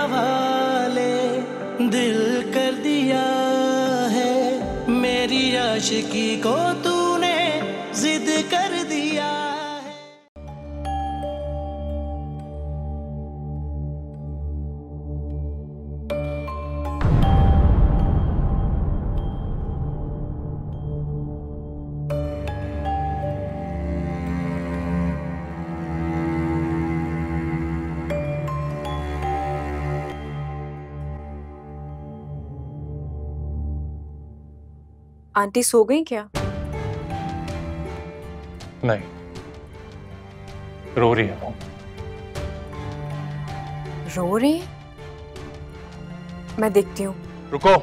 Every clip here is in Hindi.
हवाले दिल कर दिया है, मेरी आशिकी को तूने जिद कर दिया है। आंटी सो गई क्या? नहीं, रो रही है वो। रो रही है? मैं देखती हूँ। रुको।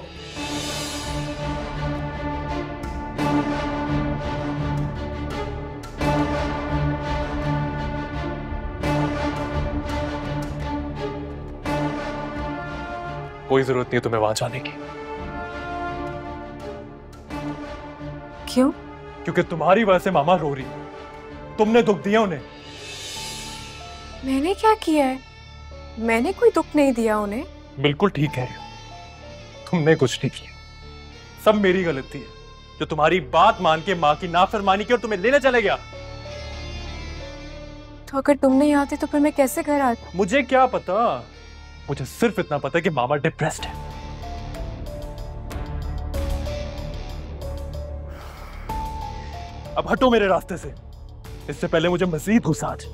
कोई जरूरत नहीं है तुम्हें वहां जाने की। क्यों? क्योंकि तुम्हारी वजह से मामा रो रही है। तुमने दुख दिया उन्हें। मैंने क्या किया है? मैंने कोई दुख नहीं दिया उन्हें। बिल्कुल ठीक है, तुमने कुछ नहीं किया। सब मेरी गलती है जो तुम्हारी बात मान के माँ की नाफरमानी की और तुम्हें लेने चले गया। तो अगर तुम नहीं आते तो फिर मैं कैसे घर आती? मुझे क्या पता, मुझे सिर्फ इतना पता है कि मामा डिप्रेस्ड है। अब हटो मेरे रास्ते से, इससे पहले मुझे मजीद गुस्सा आ जाए।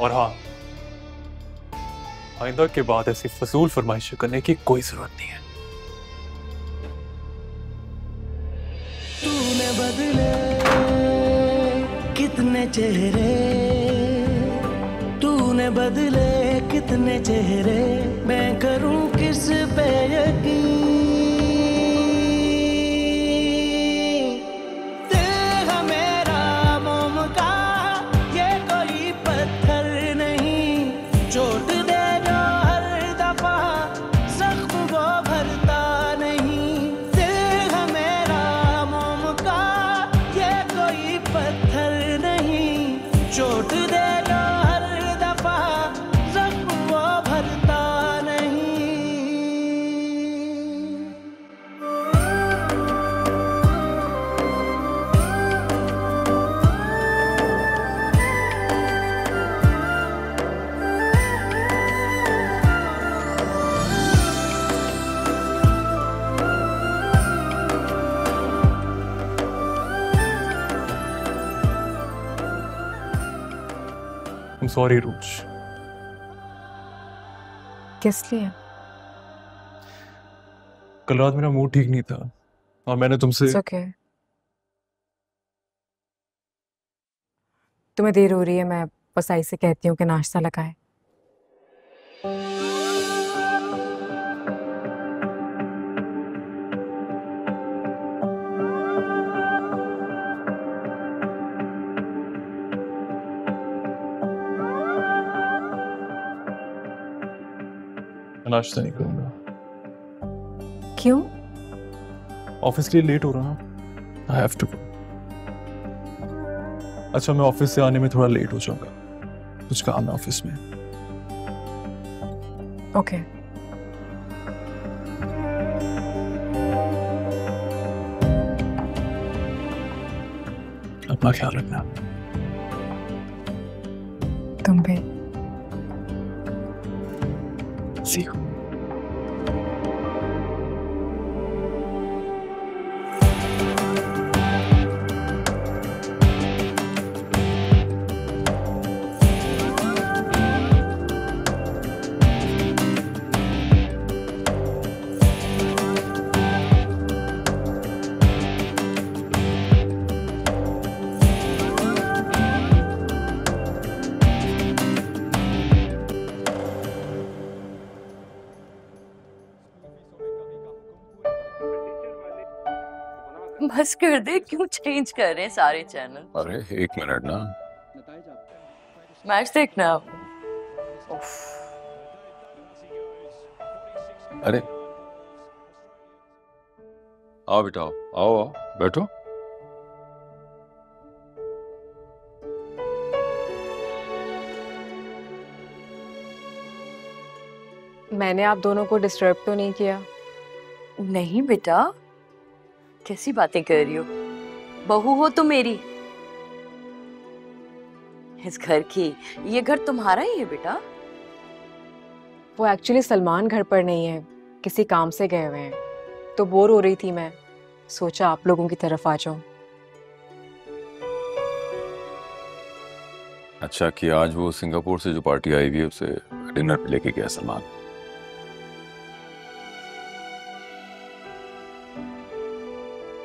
और हाँ, आइंदा के बाद ऐसी फजूल फरमाइशें करने की कोई जरूरत नहीं है। तूने बदले कितने चेहरे, तूने बदले कितने चेहरे, मैं करूं किस पे यकीन। दिल है मेरा मोम का, ये कोई पत्थर नहीं, चोट दे जो हर दफा जख्म वो भरता नहीं। दिल है मेरा मोम का, ये कोई पत्थर नहीं, चोट दे जो हर दफा जख्म वो भरता नहीं। I'm sorry रूज। किस लिए? कल रात मेरा मूड ठीक नहीं था और मैंने तुमसे It's okay. तुम्हें देर हो रही है, मैं बस आई से कहती हूँ कि नाश्ता लगाए। नाश्ता नहीं करूंगा। क्यों? ऑफिस के लिए लेट हो रहा हूँ। I have to. अच्छा, मैं ऑफिस से आने में थोड़ा लेट हो जाऊंगा, कुछ काम है ऑफिस में। ओके। अपना ख्याल रखना। तुम भी। See you. बस कर दे, क्यों चेंज कर रहे हैं सारे चैनल? अरे 1 मिनट ना, मैच देखना। उफ। अरे आओ बेटा, आओ आओ बैठो। मैंने आप दोनों को डिस्टर्ब तो नहीं किया? नहीं बेटा, कैसी बातें कर रही हो? बहू हो तो मेरी, इस घर की। ये घर तुम्हारा ही है बेटा। वो एक्चुअली सलमान घर पर नहीं है, किसी काम से गए हुए हैं, तो बोर हो रही थी मैं, सोचा आप लोगों की तरफ आ जाऊं। अच्छा कि आज वो सिंगापुर से जो पार्टी आई हुई है उसे डिनर पे लेके गया सलमान।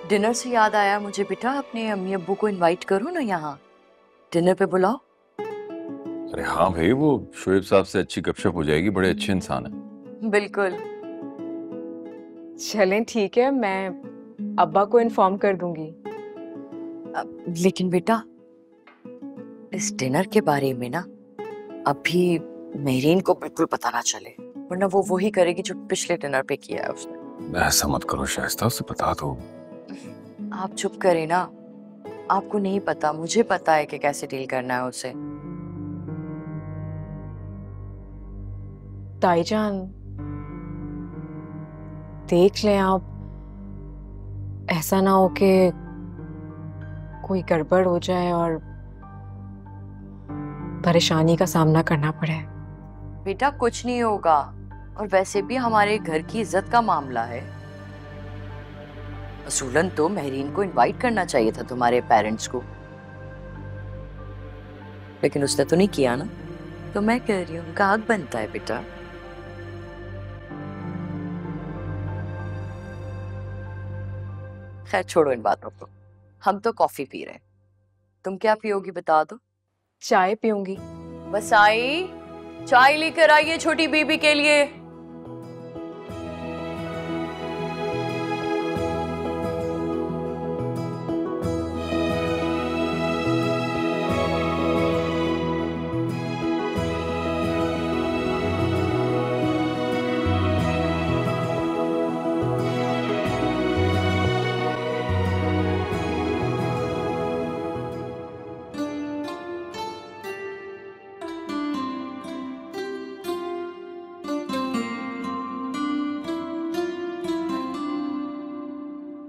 डिनर से याद आया मुझे बेटा, अपने अम्मी अब्बू को इनवाइट करो ना, यहाँ डिनर पे बुलाओ। अरे हाँ भाई, वो शोएब साहब से अच्छी गपशप हो जाएगी, बड़े अच्छे इंसान है। बिल्कुल। चलें ठीक है, मैं अब्बा को इन्फॉर्म कर दूंगी। लेकिन बेटा इस डिनर के बारे में ना अभी मेरीन को बिल्कुल पता ना चले, वरना वो वही करेगी जो पिछले डिनर पे किया है उसने। ऐसा मत करो शाइस्ता, उसे बता दो। आप चुप करें ना, आपको नहीं पता, मुझे पता है कि कैसे डील करना है उसे। ताईजान देख लें आप, ऐसा ना हो कि कोई गड़बड़ हो जाए और परेशानी का सामना करना पड़े। बेटा कुछ नहीं होगा, और वैसे भी हमारे घर की इज्जत का मामला है। असूलन तो महरीन को इनवाइट करना चाहिए था तुम्हारे पेरेंट्स को, लेकिन उसने तो नहीं किया ना, तो मैं कह रही हूँ उनका हक बनता है बेटा। खैर छोड़ो इन बातों को, हम तो कॉफी पी रहे हैं, तुम क्या पियोगी बता दो। चाय पीऊंगी। बस आई, चाय लेकर आइए छोटी बीबी के लिए।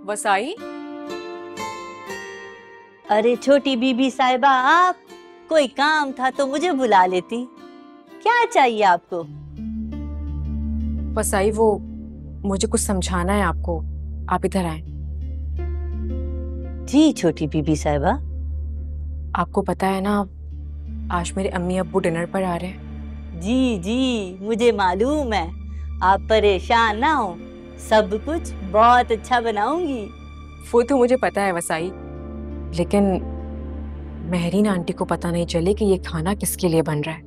वसाई, अरे छोटी बीबी साहिबा, आप कोई काम था तो मुझे बुला लेती। क्या चाहिए आपको? वसाई वो मुझे कुछ समझाना है आपको, आप इधर आए। जी छोटी बीबी साहिबा। आपको पता है ना आज मेरे अम्मी अब्बू डिनर पर आ रहे हैं। जी जी मुझे मालूम है, आप परेशान ना हो, सब कुछ बहुत अच्छा बनाऊंगी। वो तो मुझे पता है वसाई, लेकिन महरीन आंटी को पता नहीं चले कि ये खाना किसके लिए बन रहा है।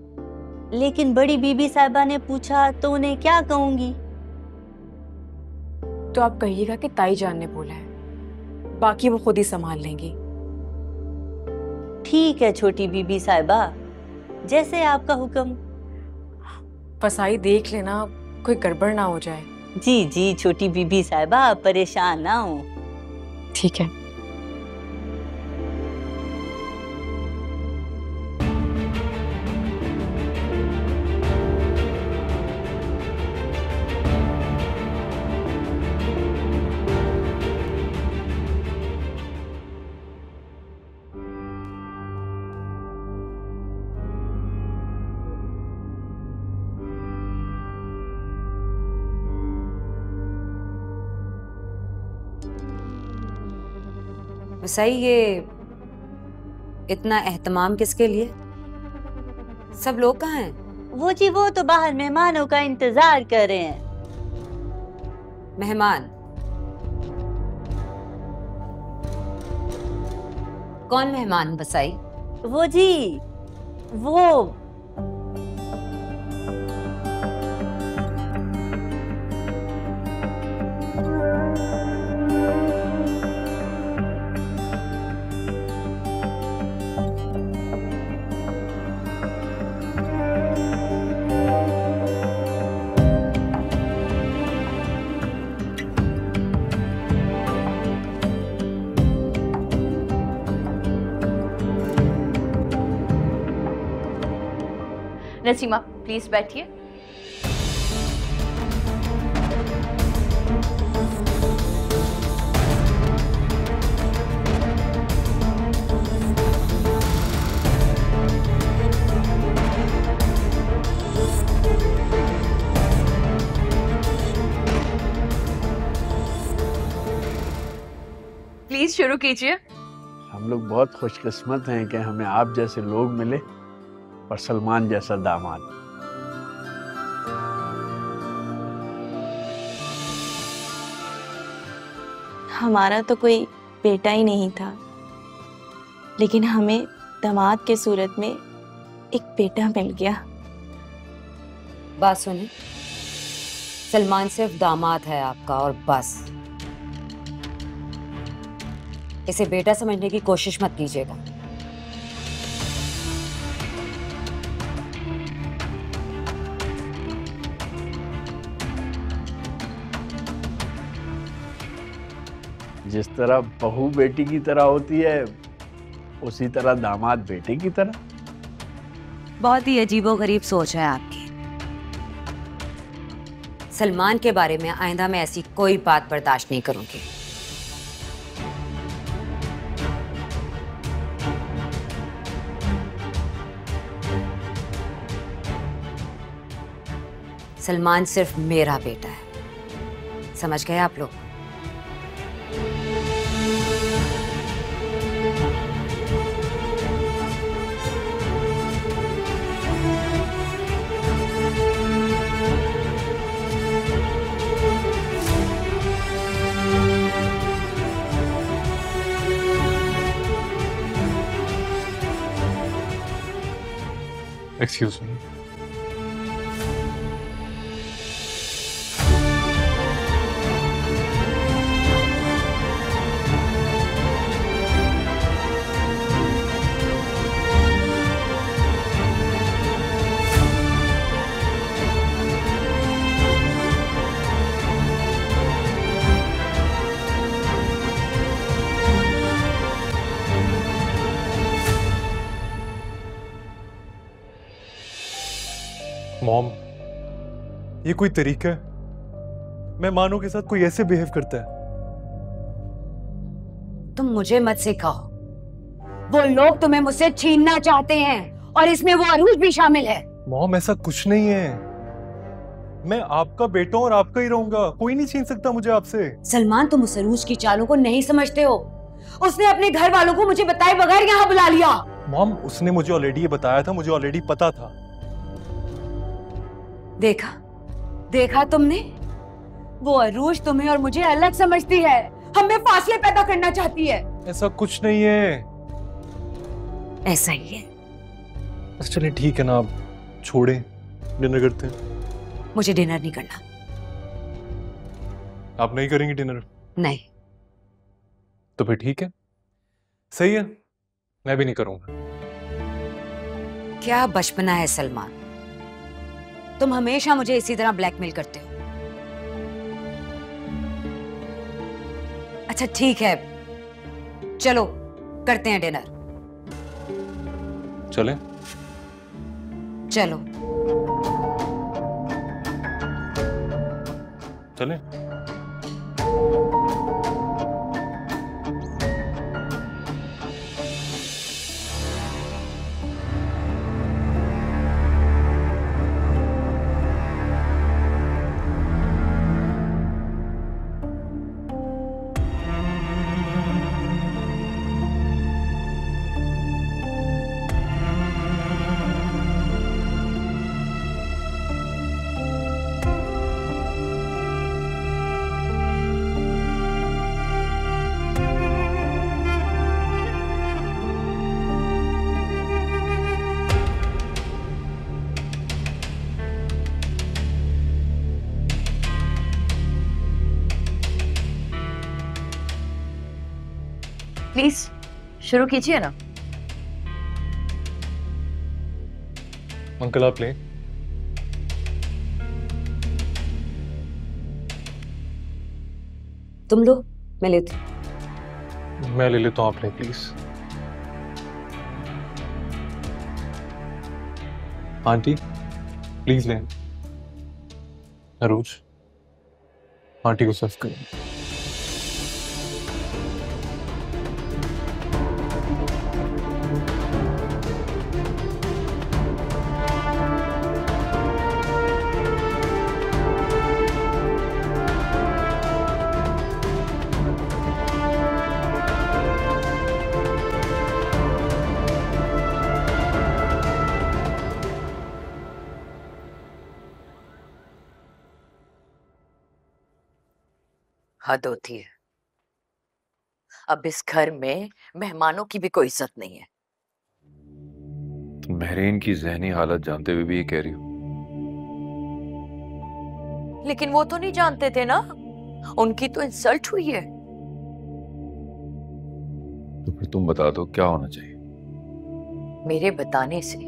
लेकिन बड़ी बीबी साहिबा ने पूछा तो उन्हें क्या कहूंगी? तो आप कहिएगा कि ताई जान ने बोला है, बाकी वो खुद ही संभाल लेंगी। ठीक है छोटी बीबी साहिबा, जैसे आपका हुक्म। वसाई देख लेना कोई गड़बड़ ना हो जाए। जी जी छोटी बीबी साहिबा, आप परेशान ना हो। ठीक है। वसाई, ये इतना एहतमाम किसके लिए? सब लोग कहाँ हैं? वो जी वो तो बाहर मेहमानों का इंतजार कर रहे हैं। मेहमान? कौन मेहमान वसाई? वो जी वो नसीमा प्लीज बैठिए। शुरू कीजिए। हम लोग बहुत खुशकिस्मत हैं कि हमें आप जैसे लोग मिले और सलमान जैसा दामाद। हमारा तो कोई बेटा ही नहीं था, लेकिन हमें दामाद के सूरत में एक बेटा मिल गया। बात सुनिए, सलमान सिर्फ दामाद है आपका और बस। इसे बेटा समझने की कोशिश मत कीजिएगा। जिस तरह बहू बेटी की तरह होती है, उसी तरह दामाद बेटे की तरह। बहुत ही अजीबोगरीब सोच है आपकी। सलमान के बारे में आइंदा मैं ऐसी कोई बात बर्दाश्त नहीं करूंगी। सलमान सिर्फ मेरा बेटा है, समझ गए आप लोग? Excuse me. मॉम, ये कोई तरीका है? मैं मानो के साथ कोई ऐसे बिहेव करता है? तुम मुझे मत सिखाओ। वो लोग तुम्हें मुझसे छीनना चाहते हैं और इसमें वो अरूज भी शामिल है। मॉम, ऐसा कुछ नहीं है। मैं आपका बेटा और आपका ही रहूंगा, कोई नहीं छीन सकता मुझे आपसे। सलमान, तुम उस अरूज की चालों को नहीं समझते हो। उसने अपने घर वालों को मुझे बताए बगैर यहाँ बुला लिया। मॉम, उसने मुझे ऑलरेडी ये बताया था, मुझे ऑलरेडी पता था। देखा देखा तुमने? वो अरूज तुम्हें और मुझे अलग समझती है, हमें फासले पैदा करना चाहती है। ऐसा कुछ नहीं है। ऐसा ही है। बस चलिए ठीक है ना, आप छोड़ें, डिनर करते हैं। मुझे डिनर नहीं करना। आप नहीं करेंगे डिनर? नहीं। तो फिर ठीक है, सही है, मैं भी नहीं करूंगा। क्या बचपना है सलमान, तुम हमेशा मुझे इसी तरह ब्लैकमेल करते हो। अच्छा ठीक है, चलो करते हैं डिनर। चले? चलो चले। प्लीज शुरू कीजिए ना। अंकल आप लें। तुम लो, मैं लेती हूँ। मैं ले लेता हूँ, आप लें प्लीज। आंटी प्लीज लें। अरूज, आंटी को सर्व करें। हद होती है। अब इस घर में मेहमानों की भी कोई इज्जत नहीं है। महरीन की जहनी हालत जानते हुए भी ये कह रही हो? लेकिन वो तो नहीं जानते थे ना, उनकी तो इंसल्ट हुई है। तो फिर तुम बता दो क्या होना चाहिए। मेरे बताने से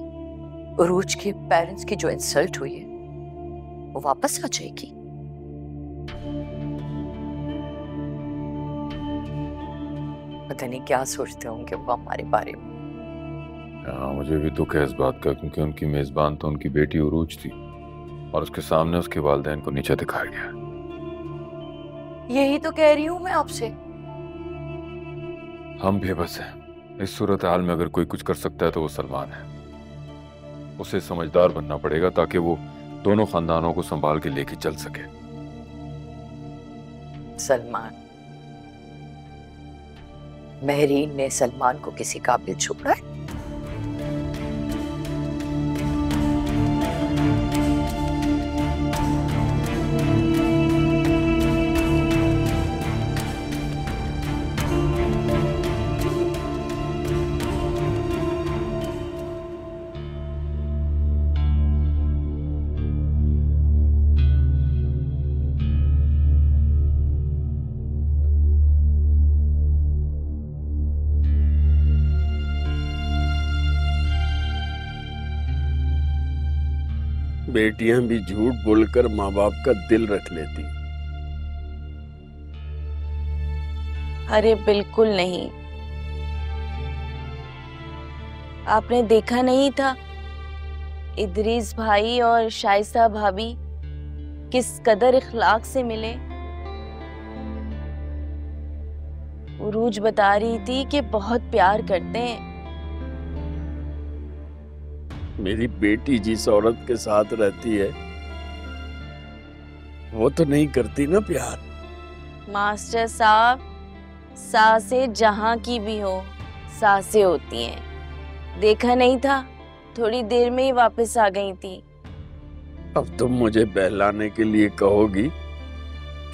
उरूज के पेरेंट्स की जो इंसल्ट हुई है वो वापस आ जाएगी। पता नहीं क्या सोचते होंगे वो हमारे बारे में। हाँ, मुझे भी दुख है इस बात का, क्योंकि उनकी मेजबान तो उनकी बेटी उरूज थी और उसके सामने उसके वालिदैन को नीचा दिखाया गया। यही तो कह रही हूं मैं आपसे। हम बेबस हैं। इस सूरत हाल में अगर कोई कुछ कर सकता है तो वो सलमान है। उसे समझदार बनना पड़ेगा ताकि वो दोनों खानदानों को संभाल के लेके चल सके। सलमान, महरीन ने सलमान को किसी काबिल छोड़ा है? बेटियां भी झूठ बोलकर माँ बाप का दिल रख लेती। अरे बिल्कुल नहीं। आपने देखा नहीं था इदरीस भाई और शाइस्ता भाभी किस कदर इखलाक से मिले। उरूज बता रही थी कि बहुत प्यार करते हैं। मेरी बेटी जिस औरत के साथ रहती है वो तो नहीं करती ना प्यार। मास्टर साहब, सासें जहां की भी हो सासें होती हैं। देखा नहीं था, थोड़ी देर में ही वापस आ गई थी। अब तुम मुझे बहलाने के लिए कहोगी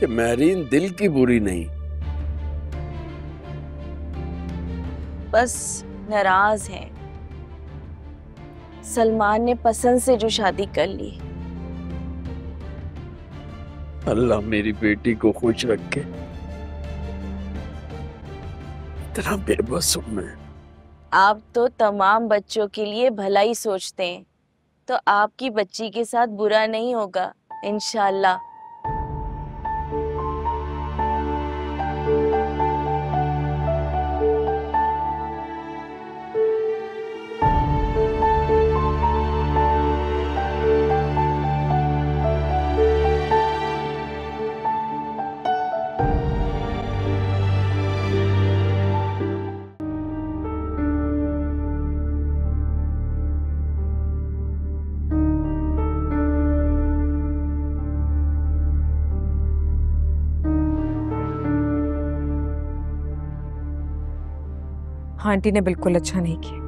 कि महरीन दिल की बुरी नहीं, बस नाराज हैं। सलमान ने पसंद से जो शादी कर ली। अल्लाह मेरी बेटी को खुश रखे। इतना बेबस हूं मैं। आप तो तमाम बच्चों के लिए भलाई सोचते हैं, तो आपकी बच्ची के साथ बुरा नहीं होगा इंशाल्लाह। आंटी ने बिल्कुल अच्छा नहीं किया।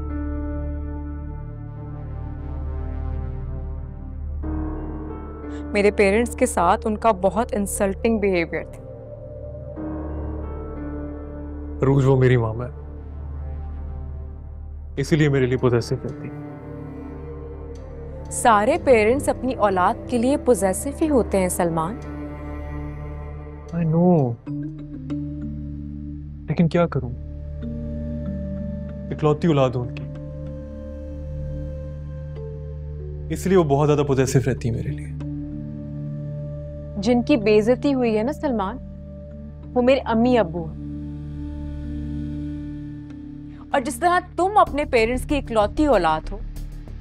मेरे पेरेंट्स के साथ उनका बहुत इंसल्टिंग बिहेवियर था। रूज वो मेरी मामा है, इसीलिए मेरे लिए पोजेसिव रहती। सारे पेरेंट्स अपनी औलाद के लिए पोजेसिव ही होते हैं सलमान। आई नो, लेकिन क्या करूं, इकलौती औलाद हूं उनकी, इसलिए वो बहुत ज्यादा पोजेसिव रहती है मेरे लिए। जिनकी बेइज्जती हुई है ना सलमान, वो मेरे अम्मी अब्बू हैं। और जिस तरह तुम अपने पेरेंट्स की इकलौती औलाद हो,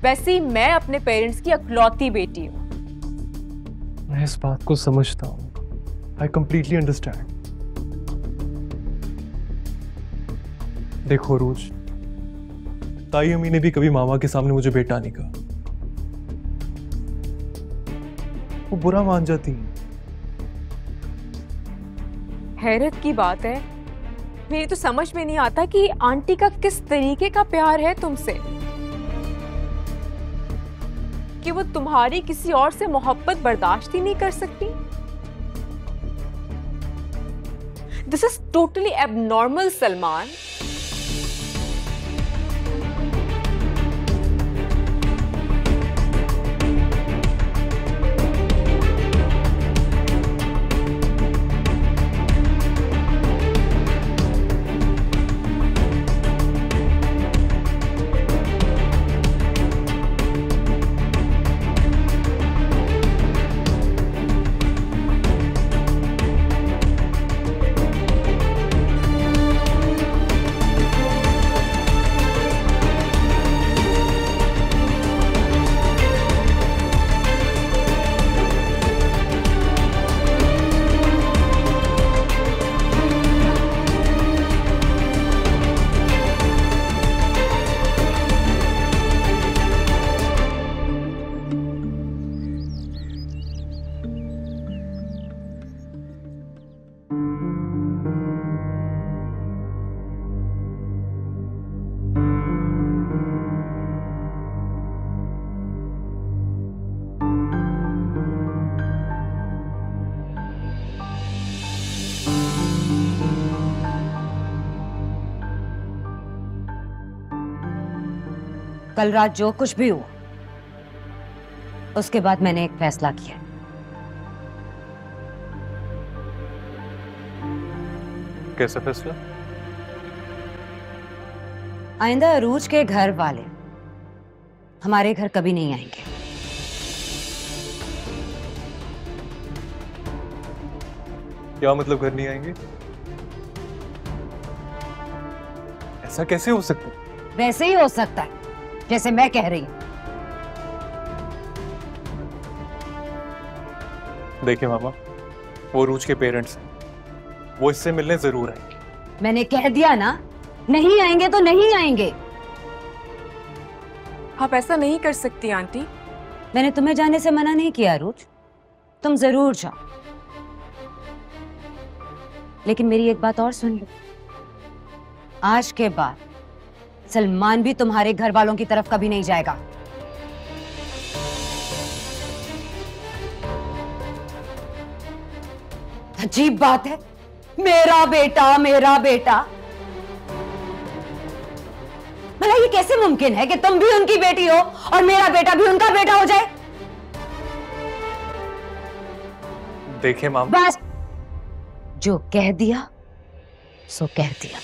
वैसे ही मैं अपने पेरेंट्स की इकलौती बेटी हूं। मैं इस बात को समझता हूं, आई कंप्लीटली अंडरस्टैंड। देखो रूज, ताई अम्मी ने भी कभी मामा के सामने मुझे बेटा नहीं कहा, वो बुरा मान जाती हैं। हैरत की बात है, मेरी तो समझ में नहीं आता कि आंटी का किस तरीके का प्यार है तुमसे, कि वो तुम्हारी किसी और से मोहब्बत बर्दाश्त ही नहीं कर सकती। This is totally abnormal Salman. कल रात जो कुछ भी हुआ, उसके बाद मैंने एक फैसला किया। कैसा फैसला? आइंदा अरूज के घर वाले हमारे घर कभी नहीं आएंगे। क्या मतलब घर नहीं आएंगे? ऐसा कैसे हो सकता है? वैसे ही हो सकता है जैसे मैं कह रही हूं। देखिए मामा, वो अरूज के पेरेंट्स हैं, वो इससे मिलने जरूर आएंगे। मैंने कह दिया ना, नहीं आएंगे तो नहीं आएंगे। आप ऐसा नहीं कर सकती आंटी। मैंने तुम्हें जाने से मना नहीं किया अरूज, तुम जरूर जाओ। लेकिन मेरी एक बात और सुन लो, आज के बाद सलमान भी तुम्हारे घर वालों की तरफ कभी नहीं जाएगा। अजीब बात है, मेरा बेटा मेरा बेटा। भला ये कैसे मुमकिन है कि तुम भी उनकी बेटी हो और मेरा बेटा भी उनका बेटा हो जाए? देखिए मामा, बस जो कह दिया सो कह दिया।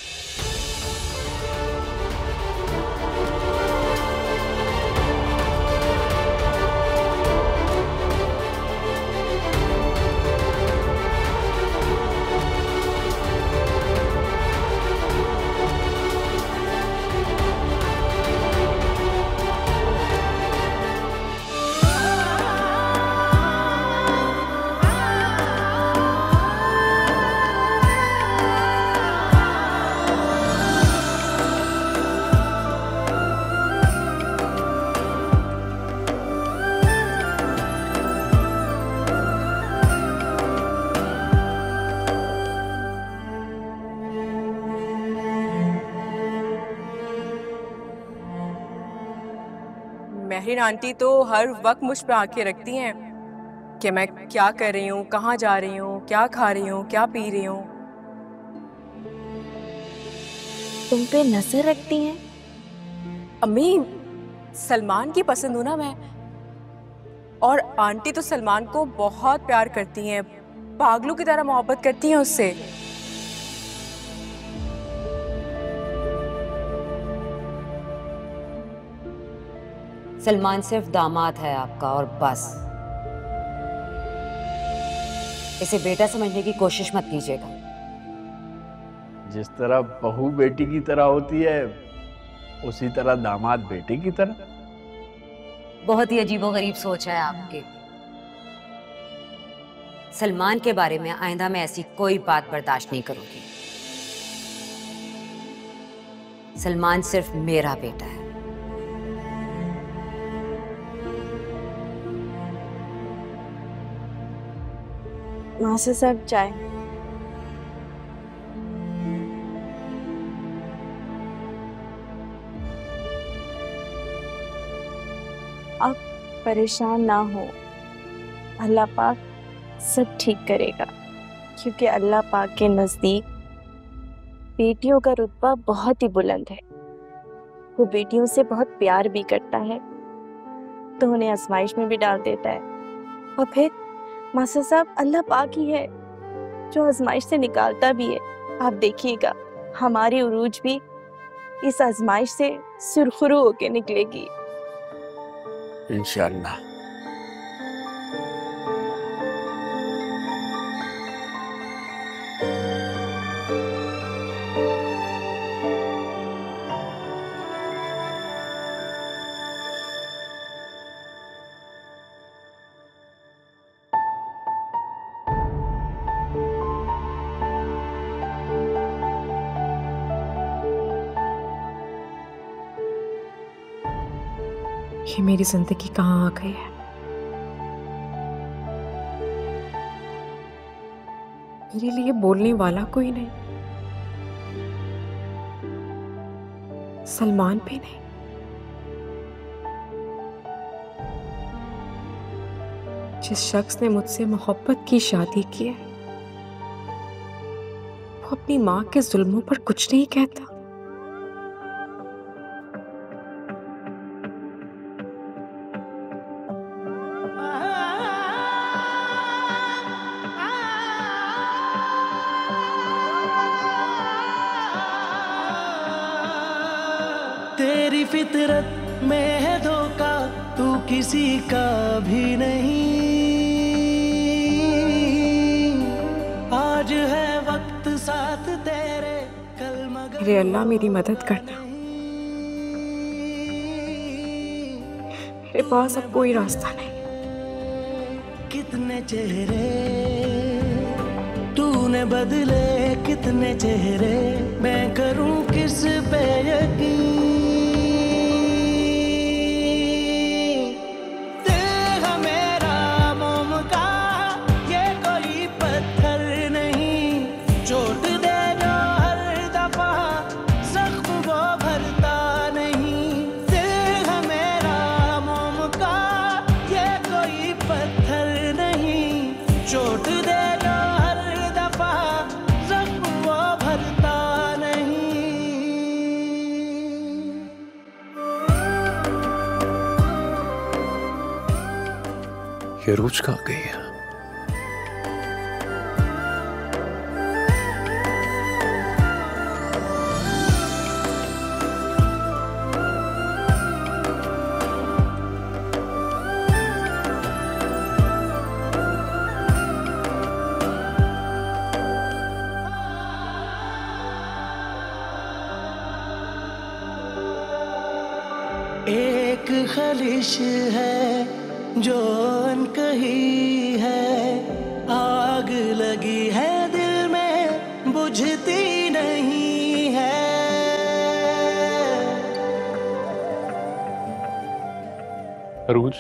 महरीन आंटी तो हर वक्त मुझ पे आंखें रखती हैं कि मैं क्या कर रही हूँ, कहाँ जा रही हूँ, क्या खा रही हूँ, क्या पी रही हूँ। तुम पे नजर रखती हैं? अम्मी, सलमान की पसंद हूँ ना मैं, और आंटी तो सलमान को बहुत प्यार करती हैं, पागलों की तरह मोहब्बत करती हैं उससे। सलमान सिर्फ दामाद है आपका और बस। इसे बेटा समझने की कोशिश मत कीजिएगा। जिस तरह बहू बेटी की तरह होती है, उसी तरह दामाद बेटे की तरह। बहुत ही अजीबोगरीब सोच है आपकी। सलमान के बारे में आइंदा मैं ऐसी कोई बात बर्दाश्त नहीं करूंगी। सलमान सिर्फ मेरा बेटा है। मास्टर साहब चाय। आप परेशान ना हो, अल्लाह पाक सब ठीक करेगा, क्योंकि अल्लाह पाक के नज़दीक बेटियों का रुतबा बहुत ही बुलंद है। वो बेटियों से बहुत प्यार भी करता है, तो उन्हें आजमाइश में भी डाल देता है। और फिर मास्टर साहब, अल्लाह पाक ही है जो आजमाइश से निकालता भी है। आप देखिएगा, हमारी उरूज भी इस आजमाइश से सुरखरू होके निकलेगी इंशाअल्लाह। ये मेरी जिंदगी कहाँ आ गई है। मेरे लिए बोलने वाला कोई नहीं, सलमान भी नहीं। जिस शख्स ने मुझसे मोहब्बत की शादी की है, वो अपनी माँ के जुल्मों पर कुछ नहीं कहता। तेरी फितरत में है धोखा, तू किसी का भी नहीं। आज है वक्त साथ तेरे, कल मगर मेरे अल्लाह मेरी मदद करना। मेरे पास अब कोई रास्ता नहीं। कितने चेहरे तूने बदले, कितने चेहरे, मैं करूं किस पे यकीन। ये रूज कहाँ गई है? एक खलिश है जो अनकही है, आग लगी है दिल में बुझती नहीं है। अरूज,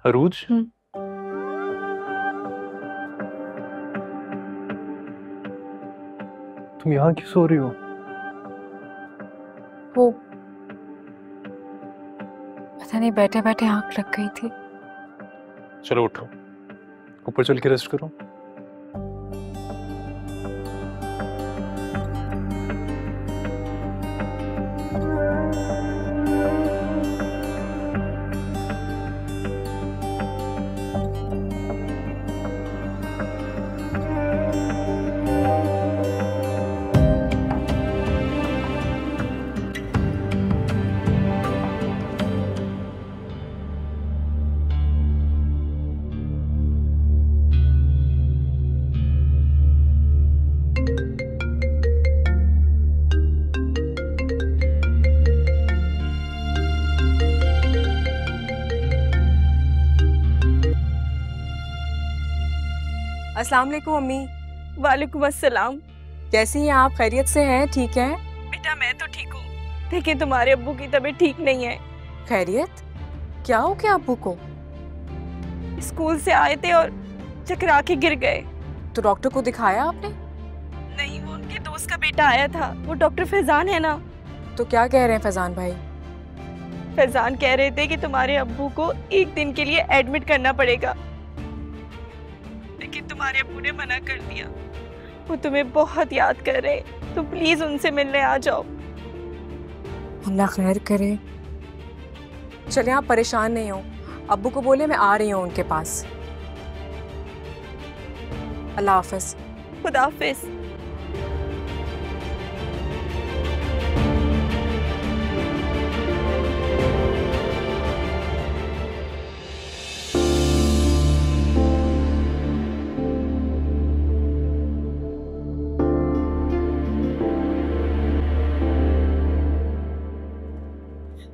अरूज, तुम यहाँ क्यों सो रही हो? वो पता नहीं, बैठे बैठे आंख लग गई थी। चलो उठो, ऊपर चल के रेस्ट करो। अस्सलाम वालेकुम अम्मी। वालेकुम अस्सलाम। कैसी हैं आप? खैरियत से हैं? ठीक है? बेटा मैं तो ठीक हूँ, लेकिन तुम्हारे अब्बू की तबीयत ठीक नहीं है। खैरियत? क्या हो गया अब्बू को? स्कूल से आए थे और चकरा के गिर गए। तो डॉक्टर को दिखाया आपने? नहीं, वो उनके दोस्त का बेटा आया था, वो डॉक्टर फैजान है ना। तो क्या कह रहे हैं फैजान भाई? फैजान कह रहे थे कि तुम्हारे अब्बू को एक दिन के लिए एडमिट करना पड़ेगा, लेकिन तुम तुम्हारे अब्बू ने मना कर दिया। वो तुम्हें बहुत याद कर रहे, तो प्लीज उनसे मिलने आ जाओ। अल्लाह खैर करे। चले आप परेशान नहीं हो, अब्बू को बोले मैं आ रही हूँ उनके पास। अल्लाह हाफिज। खुदा हाफिज।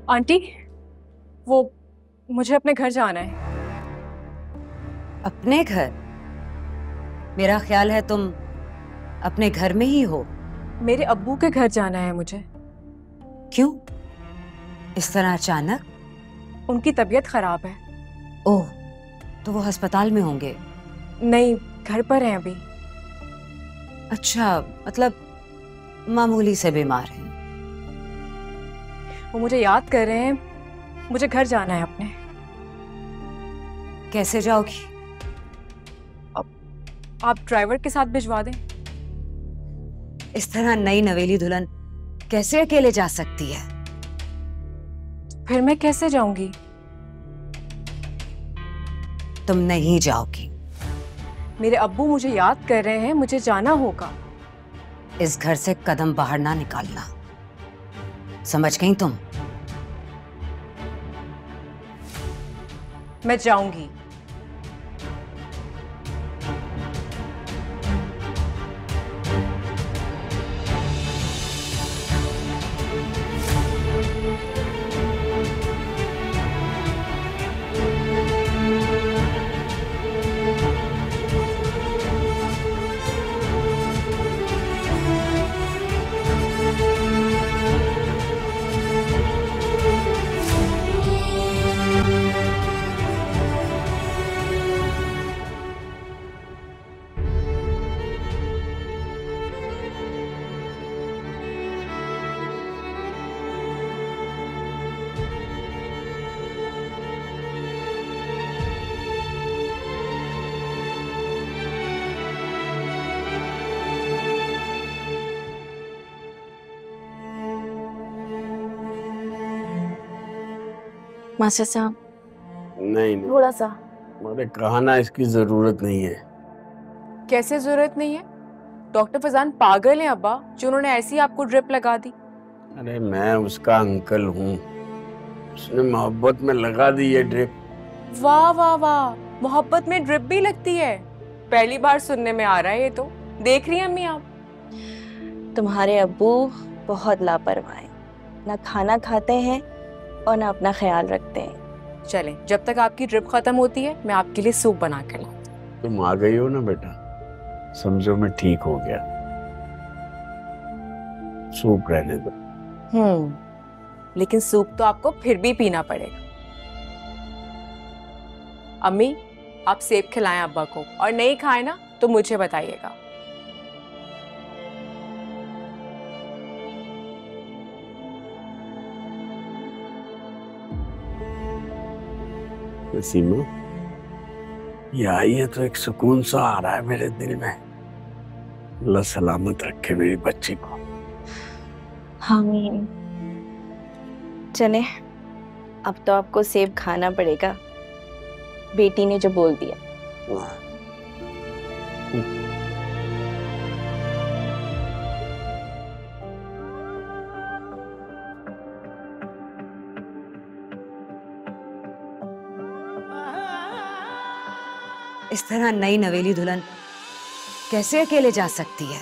आंटी, वो मुझे अपने घर जाना है। अपने घर? मेरा ख्याल है तुम अपने घर में ही हो। मेरे अब्बू के घर जाना है मुझे। क्यों इस तरह अचानक? उनकी तबीयत खराब है। ओह, तो वो अस्पताल में होंगे? नहीं, घर पर हैं अभी। अच्छा, मतलब मामूली से बीमार हैं। वो मुझे याद कर रहे हैं, मुझे घर जाना है अपने। कैसे जाओगी? आप ड्राइवर के साथ भिजवा दें। इस तरह नई नवेली दुल्हन कैसे अकेले जा सकती है? फिर मैं कैसे जाऊंगी? तुम नहीं जाओगी। मेरे अब्बू मुझे याद कर रहे हैं, मुझे जाना होगा। इस घर से कदम बाहर ना निकालना, समझ गई तुम? मैं जाऊंगी। मास्टर साहब, नहीं नहीं, थोड़ा सा। मैंने कहा ना इसकी जरूरत नहीं है। कैसे जरूरत नहीं है? डॉक्टर फजान पागल हैं अब्बा, जो उन्होंने ऐसी ही आपको ड्रिप लगा दी। अरे मैं उसका अंकल हूँ, उसने मोहब्बत में लगा दी ये ड्रिप। वाह वाह वाह, मोहब्बत में ड्रिप भी लगती है? पहली बार सुनने में आ रहा है ये तो। देख रही हैं अम्मी आप? तुम्हारे अब्बू बहुत लापरवाह हैं, ना खाना खाते हैं और ना अपना ख्याल रखते हैं। चलें, जब तक आपकी ड्रिप खत्म होती है मैं आपके लिए सूप बना कर लाऊं। तुम आ गई हो ना बेटा, समझो मैं ठीक हो गया। सूप रहने दो। लेकिन सूप तो आपको फिर भी पीना पड़ेगा। अम्मी, आप सेब खिलाएं अब्बा को, और नहीं खाए ना तो मुझे बताइएगा। सीमा, ये आई है तो एक सुकून सा आ रहा है मेरे दिल में। अल्लाह सलामत रखे मेरी बच्ची को। आमीन। चले, अब तो आपको सेब खाना पड़ेगा, बेटी ने जो बोल दिया। इस तरह नई नवेली दुल्हन कैसे अकेले जा सकती है?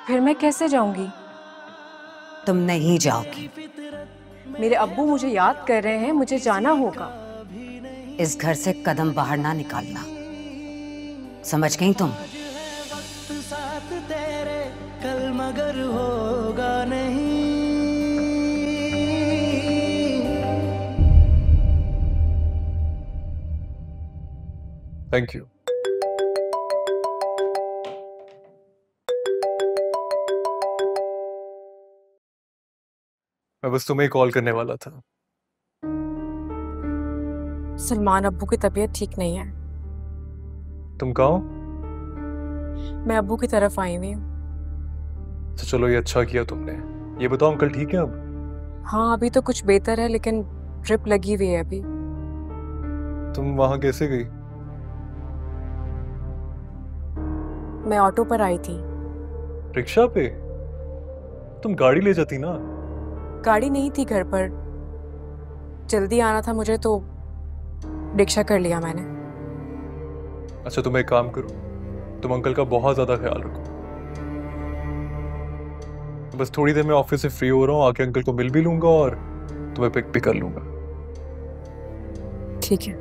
फिर मैं कैसे जाऊंगी? तुम नहीं जाओगी। मेरे अब्बू मुझे याद कर रहे हैं, मुझे जाना होगा। इस घर से कदम बाहर ना निकालना, समझ गई तुम? साथ तेरे कल मगर होगा नहीं। Thank you. मैं बस तुम्हें कॉल करने वाला था। सलमान अब्बू की तबीयत ठीक नहीं है। तुम कहाँ हो? मैं अब्बू की तरफ आई हुई हूँ। तो चलो, ये अच्छा किया तुमने। ये बताओ, अंकल ठीक है अब? हाँ, अभी तो कुछ बेहतर है, लेकिन ड्रिप लगी हुई है अभी। तुम वहां कैसे गई? मैं ऑटो पर आई थी। रिक्शा पे? तुम गाड़ी ले जाती ना। गाड़ी नहीं थी घर पर, जल्दी आना था मुझे तो रिक्शा कर लिया मैंने। अच्छा, तुम एक काम करो, तुम अंकल का बहुत ज्यादा ख्याल रखो। बस थोड़ी देर में ऑफिस से फ्री हो रहा हूँ, आके अंकल को मिल भी लूंगा और तुम्हें पिक भी कर लूंगा। ठीक है,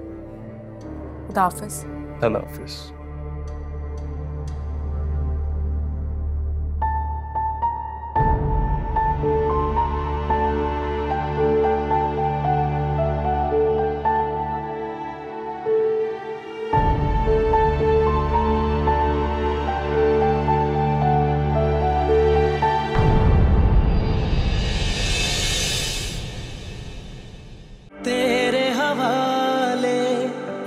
खुदा हाफिज। अल्लाह हाफिज। तेरे हवाले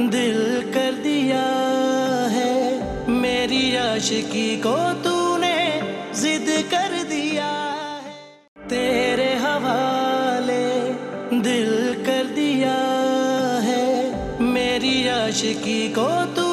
दिल कर दिया है, मेरी आशिकी को तूने जिद कर दिया है। तेरे हवाले दिल कर दिया है, मेरी आशिकी को तू